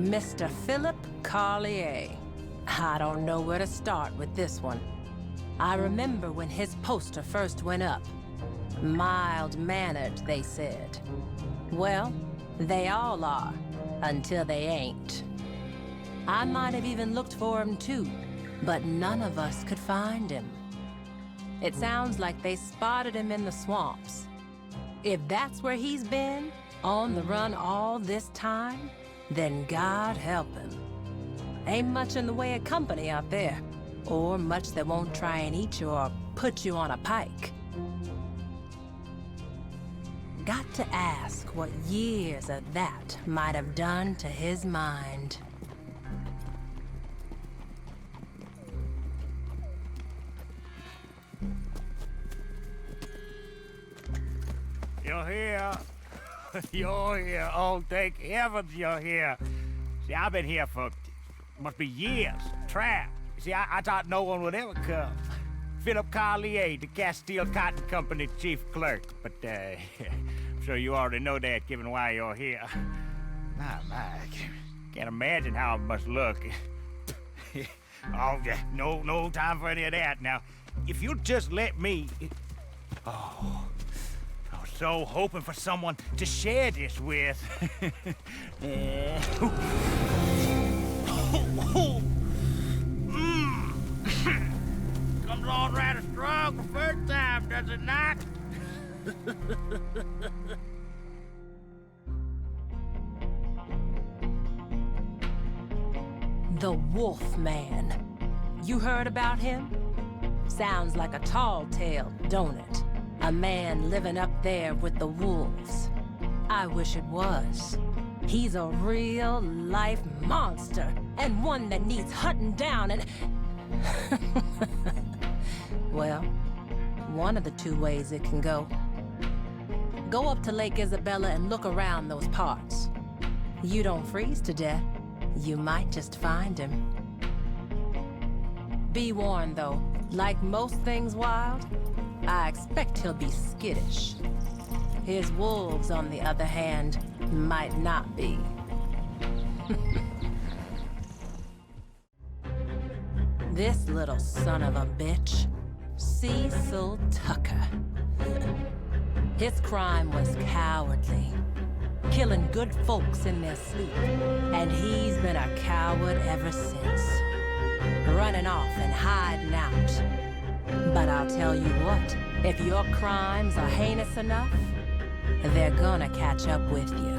Mr. Philip Carlier. I don't know where to start with this one. I remember when his poster first went up. Mild-mannered, they said. Well, they all are, until they ain't. I might have even looked for him too, but none of us could find him. It sounds like they spotted him in the swamps. If that's where he's been, on the run all this time, then God help him. Ain't much in the way of company out there, or much that won't try and eat you or put you on a pike. Got to ask what years of that might have done to his mind. You're here. You're here. Oh, thank heavens you're here. See, I've been here for, must be years, trapped. See, I thought no one would ever come. Philip Carlier, the Castile Cotton Company chief clerk. But, I'm sure you already know that, given why you're here. My, can't imagine how it must look. Oh, no time for any of that. Now, if you'll just let me... Oh... So hoping for someone to share this with. Comes on rather strong the first time, does it not? The Wolf Man. You heard about him? Sounds like a tall tale, don't it? A man living up there with the wolves. I wish it was. He's a real-life monster, and one that needs hunting down and... Well, one of the two ways it can go. Go up to Lake Isabella and look around those parts. You don't freeze to death, you might just find him. Be warned, though, like most things wild, I expect he'll be skittish. His wolves, on the other hand, might not be. This little son of a bitch, Cecil Tucker. His crime was cowardly, killing good folks in their sleep, and he's been a coward ever since, running off and hiding out. But I'll tell you what, if your crimes are heinous enough, they're gonna catch up with you.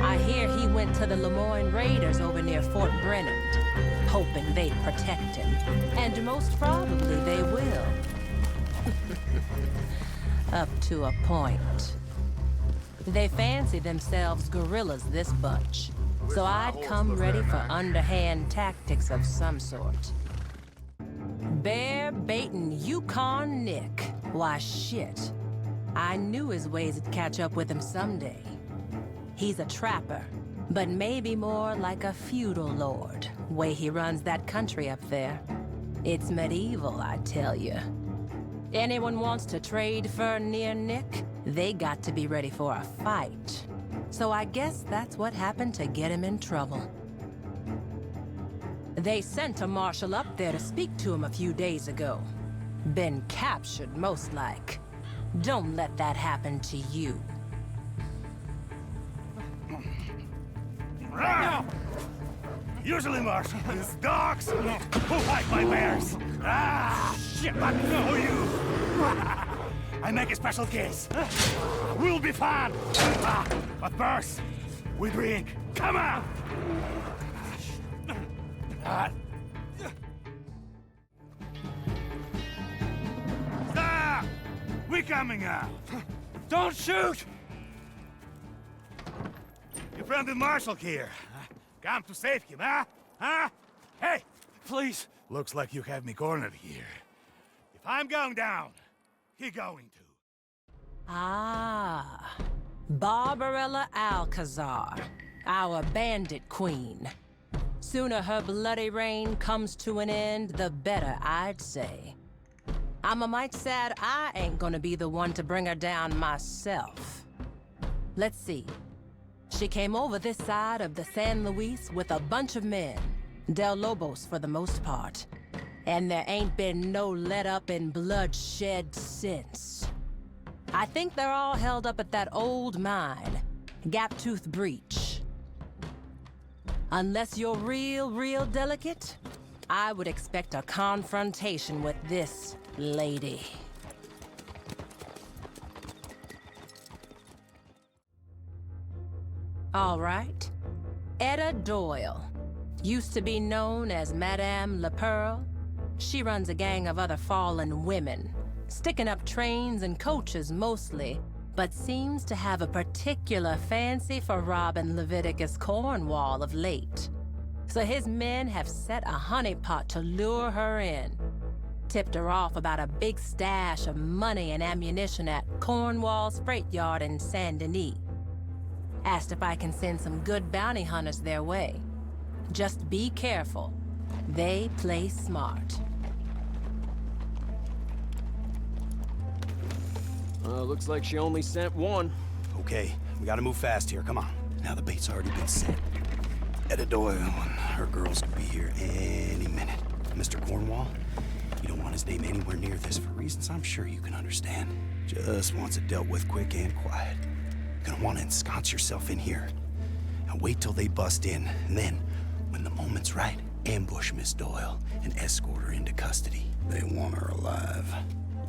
I hear he went to the Lemoyne Raiders over near Fort Brennand, hoping they'd protect him. And most probably they will. Up to a point. They fancy themselves guerrillas, this bunch. So I'd come ready for underhand tactics of some sort. Bear baiting Yukon Nik. Why, shit. I knew his ways would catch up with him someday. He's a trapper, but maybe more like a feudal lord, way he runs that country up there. It's medieval, I tell you. Anyone wants to trade fur near Nick, they got to be ready for a fight. So I guess that's what happened to get him in trouble. They sent a marshal up there to speak to him a few days ago. Been captured, most like. Don't let that happen to you. No! Usually, Marshal, it's dogs who fight my bears. Ah, shit, but no, you. I make a special case. We'll be fine. But first, we drink. Come on! Stop! We're coming out. Don't shoot! Your friend the Marshal here. Come to save him, huh? Huh? Hey, please. Looks like you have me cornered here. If I'm going down, he going to. Ah, Barbarella Alcazar, our bandit queen. Sooner her bloody reign comes to an end, the better, I'd say. I'm a mite sad I ain't gonna be the one to bring her down myself. Let's see. She came over this side of the San Luis with a bunch of men, Del Lobos for the most part. And there ain't been no let-up and bloodshed since. I think they're all held up at that old mine, Gaptooth Breach. Unless you're real delicate, I would expect a confrontation with this lady. All right. Etta Doyle. Used to be known as Madame La Pearl. She runs a gang of other fallen women, sticking up trains and coaches mostly, but seems to have a particular fancy for robbing Leviticus Cornwall of late. So his men have set a honeypot to lure her in. Tipped her off about a big stash of money and ammunition at Cornwall's freight yard in Saint Denis. Asked if I can send some good bounty hunters their way. Just be careful. They play smart. Looks like she only sent one. Okay, we gotta move fast here, come on. Now the bait's already been set. Etta Doyle and her girls could be here any minute. Mr. Cornwall, you don't want his name anywhere near this for reasons I'm sure you can understand. Just wants it dealt with quick and quiet. Gonna want to ensconce yourself in here. Now wait till they bust in, and then, when the moment's right, ambush Miss Doyle and escort her into custody. They want her alive.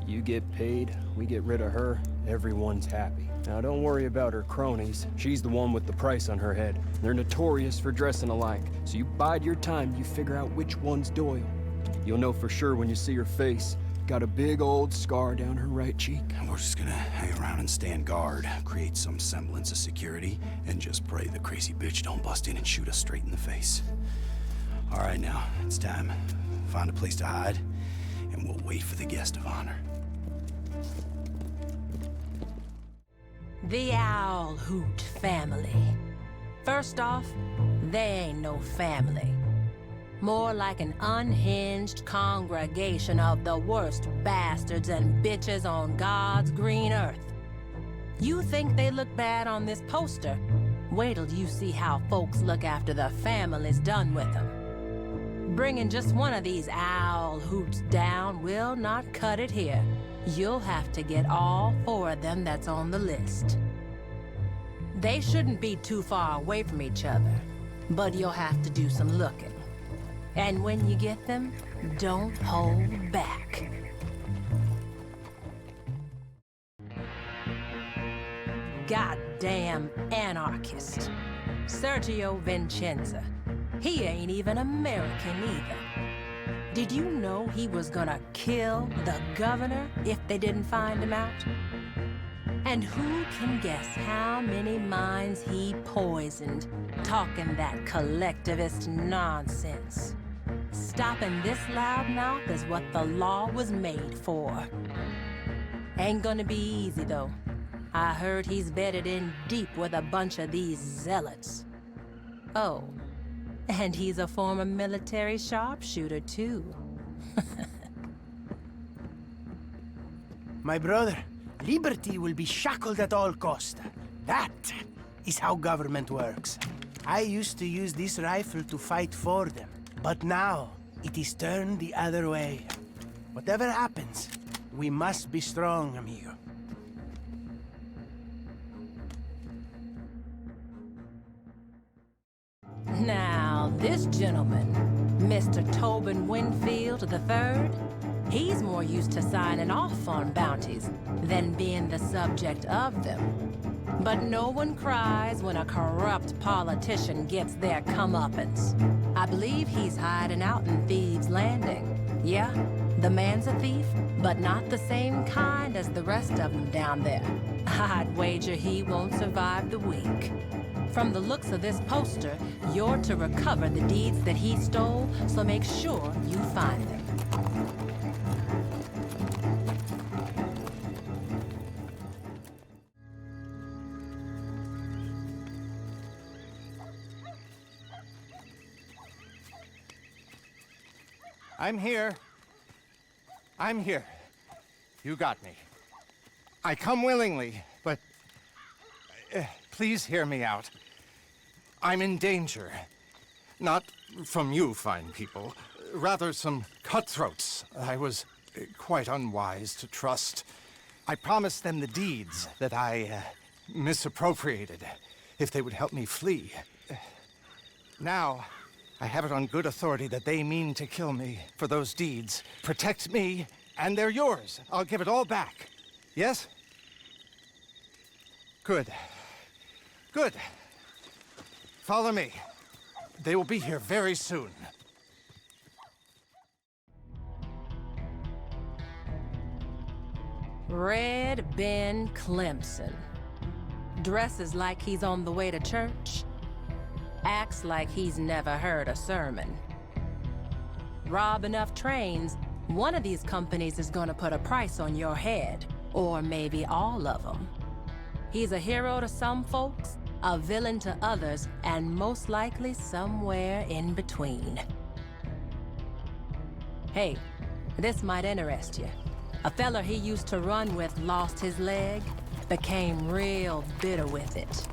You get paid, we get rid of her, everyone's happy. Now don't worry about her cronies. She's the one with the price on her head. They're notorious for dressing alike, so you bide your time, you figure out which one's Doyle. You'll know for sure when you see her face. Got a big old scar down her right cheek. And we're just gonna hang around and stand guard, create some semblance of security, and just pray the crazy bitch don't bust in and shoot us straight in the face. All right, now, it's time. Find a place to hide, and we'll wait for the guest of honor. The Owlhoot Family. First off, they ain't no family. More like an unhinged congregation of the worst bastards and bitches on God's green earth. You think they look bad on this poster? Wait till you see how folks look after the family's done with them. Bringing just one of these owl hoots down will not cut it here. You'll have to get all 4 of them that's on the list. They shouldn't be too far away from each other, but you'll have to do some looking. And when you get them, don't hold back. Goddamn anarchist. Sergio Vincenza. He ain't even American either. Did you know he was gonna kill the governor if they didn't find him out? And who can guess how many minds he poisoned, talking that collectivist nonsense? Stopping this loudmouth is what the law was made for. Ain't gonna be easy, though. I heard he's bedded in deep with a bunch of these zealots. Oh, and he's a former military sharpshooter, too. My brother, liberty will be shackled at all cost. That is how government works. I used to use this rifle to fight for them, but now it is turned the other way. Whatever happens, we must be strong, amigo. Now, this gentleman, Mr. Tobin Winfield III, he's more used to signing off on bounties than being the subject of them. But no one cries when a corrupt politician gets their comeuppance. I believe he's hiding out in Thieves' Landing. Yeah, the man's a thief, but not the same kind as the rest of them down there. I'd wager he won't survive the week. From the looks of this poster, you're to recover the deeds that he stole, so make sure you find them. I'm here. I'm here. You got me. I come willingly, but please hear me out. I'm in danger. Not from you, fine people. Rather, some cutthroats I was quite unwise to trust. I promised them the deeds that I misappropriated if they would help me flee. Now, I have it on good authority that they mean to kill me for those deeds. Protect me, and they're yours. I'll give it all back. Yes? Good. Good. Follow me. They will be here very soon. Red Ben Clempson. Dresses like he's on the way to church. Acts like he's never heard a sermon. Rob enough trains, one of these companies is gonna put a price on your head. Or maybe all of them. He's a hero to some folks, a villain to others, and most likely somewhere in between. Hey, this might interest you. A fella he used to run with lost his leg, became real bitter with it.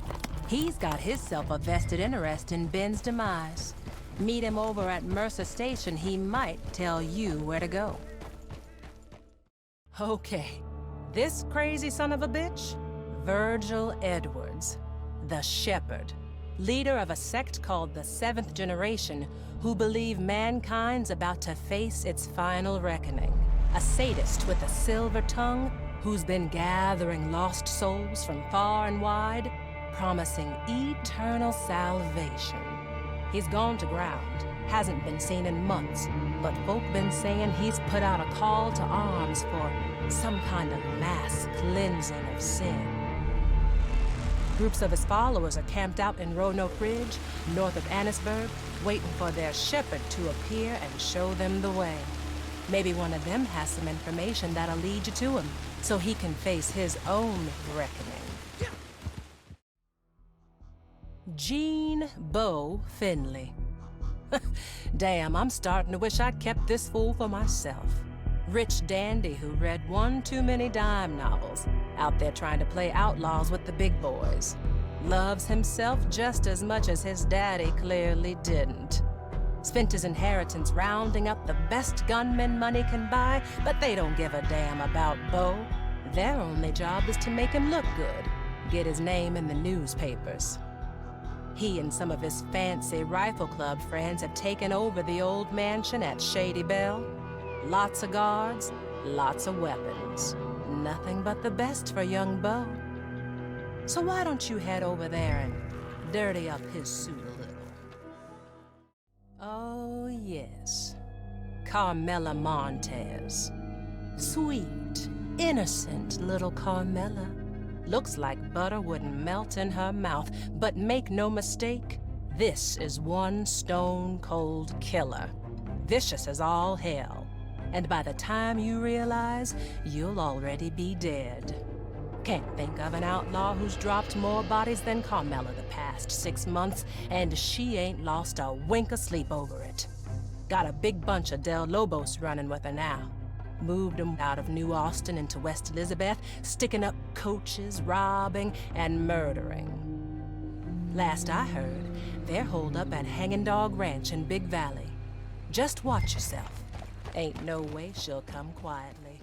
He's got himself a vested interest in Ben's demise. Meet him over at Mercer Station, he might tell you where to go. Okay, this crazy son of a bitch? Virgil Edwards, the Shepherd, leader of a sect called the Seventh Generation, who believe mankind's about to face its final reckoning. A sadist with a silver tongue who's been gathering lost souls from far and wide, promising eternal salvation. He's gone to ground, hasn't been seen in months, but folk been saying he's put out a call to arms for some kind of mass cleansing of sin. Groups of his followers are camped out in Roanoke Ridge, north of Annisburg, waiting for their shepherd to appear and show them the way. Maybe one of them has some information that'll lead you to him, so he can face his own reckoning. Beau Finley. Damn, I'm starting to wish I'd kept this fool for myself. Rich dandy who read one too many dime novels, out there trying to play outlaws with the big boys. Loves himself just as much as his daddy clearly didn't. Spent his inheritance rounding up the best gunmen money can buy, but they don't give a damn about Beau. Their only job is to make him look good, get his name in the newspapers. He and some of his fancy rifle club friends have taken over the old mansion at Shady Belle. Lots of guards, lots of weapons. Nothing but the best for young Beau. So why don't you head over there and dirty up his suit a little? Oh, yes. Carmela Montez. Sweet, innocent little Carmela. Looks like butter wouldn't melt in her mouth, but make no mistake, this is one stone-cold killer. Vicious as all hell. And by the time you realize, you'll already be dead. Can't think of an outlaw who's dropped more bodies than Carmela the past 6 months, and she ain't lost a wink of sleep over it. Got a big bunch of Del Lobos running with her now. Moved them out of New Austin into West Elizabeth, sticking up coaches, robbing, and murdering. Last I heard, they're holed up at Hanging Dog Ranch in Big Valley. Just watch yourself. Ain't no way she'll come quietly.